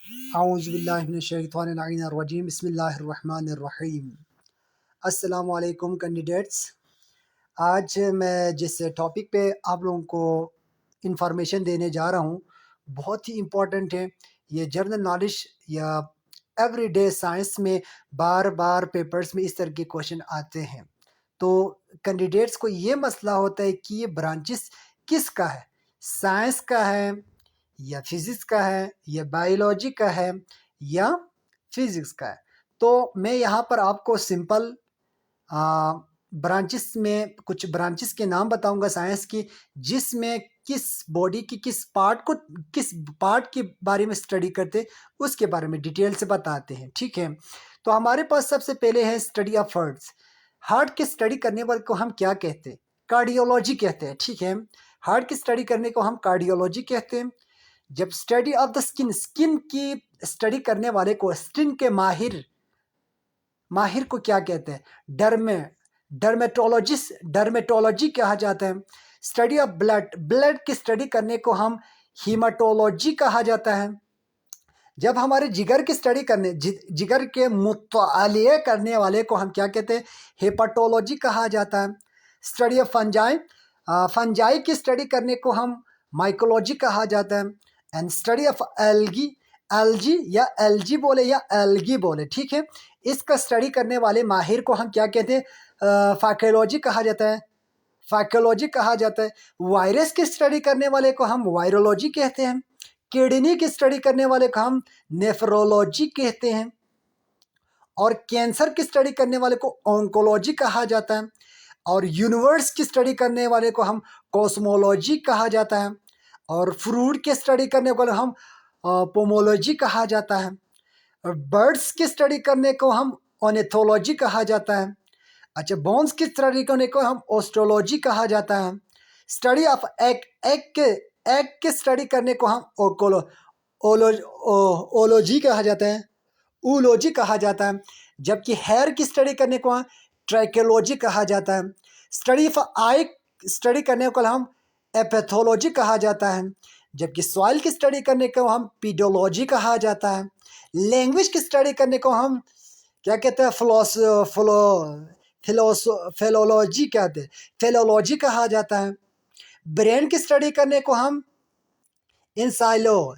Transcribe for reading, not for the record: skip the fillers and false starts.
औज़ुबिल्लाहिमिनश्शैतानिर्रजीम बिस्मिल्लाहिर्रहमानिर्रहीम। अस्सलामु अलैकुम कैंडिडेट्स। आज मैं जिस टॉपिक पे आप लोगों को इंफॉर्मेशन देने जा रहा हूँ बहुत ही इम्पोर्टेंट है। ये जनरल नॉलेज या एवरीडे साइंस में बार बार पेपर्स में इस तरह के क्वेश्चन आते हैं। तो कैंडिडेट्स को ये मसला होता है कि ये ब्रांचेस किसका है, साइंस का है या फिज़िक्स का है या बायोलॉजी का है या फिज़िक्स का है। तो मैं यहाँ पर आपको सिंपल ब्रांचेस में कुछ ब्रांचेस के नाम बताऊंगा साइंस की, जिसमें किस बॉडी की किस पार्ट के बारे में स्टडी करते उसके बारे में डिटेल से बताते हैं। ठीक है, तो हमारे पास सबसे पहले है स्टडी ऑफ हार्ट्स। हार्ट की स्टडी करने वाले को हम क्या कहते हैं? कार्डियोलॉजी कहते हैं। ठीक है, हार्ट की स्टडी करने को हम कार्डियोलॉजी कहते हैं। जब स्टडी ऑफ द स्किन की स्टडी करने वाले को स्किन के माहिर को क्या कहते हैं? डर्मेटोलॉजी कहा जाता है। स्टडी ऑफ ब्लड की स्टडी करने को हम हीमाटोलॉजी कहा जाता है। जब हमारे जिगर की स्टडी करने जिगर के मुतालिए करने वाले को हम क्या कहते हैं? हेपाटोलॉजी कहा जाता है। स्टडी ऑफ फंजाई की स्टडी करने को हम माइकोलॉजी कहा जाता है। एंड स्टडी ऑफ एल्गी या एल्गी बोले या एल्गी बोले, ठीक है, इसका स्टडी करने वाले माहिर को हम क्या कहते हैं? फाइकोलॉजी कहा जाता है। वायरस की स्टडी करने वाले को हम वायरोलॉजी कहते हैं। किडनी की स्टडी करने वाले को हम नेफ्रोलॉजी कहते हैं। और कैंसर की स्टडी करने वाले को ऑन्कोलॉजी कहा जाता है। और यूनिवर्स की स्टडी करने वाले को हम कॉस्मोलॉजी कहा जाता है। और फ्रूट की स्टडी करने वाले हम पोमोलॉजी कहा जाता है। बर्ड्स की स्टडी करने को हम ऑर्निथोलॉजी कहा जाता है। अच्छा, बोन्स की स्टडी करने को हम ओस्ट्रोलॉजी कहा जाता है। स्टडी ऑफ एग की स्टडी करने को हम ओलॉजी कहा जाता है, ऊलॉजी कहा जाता है। जबकि हेयर की स्टडी करने को हम ट्राइकोलॉजी कहा जाता है। स्टडी ऑफ आई स्टडी करने को हम एपैथोलॉजी कहा जाता है। जबकि सॉइल की स्टडी करने को हम पीडोलॉजी कहा जाता है। लैंग्वेज की स्टडी करने को हम क्या कहते हैं? फिलोलॉजी कहते हैं, फिलोलॉजी कहा जाता है। ब्रेन की स्टडी करने को हम इंसिफिलो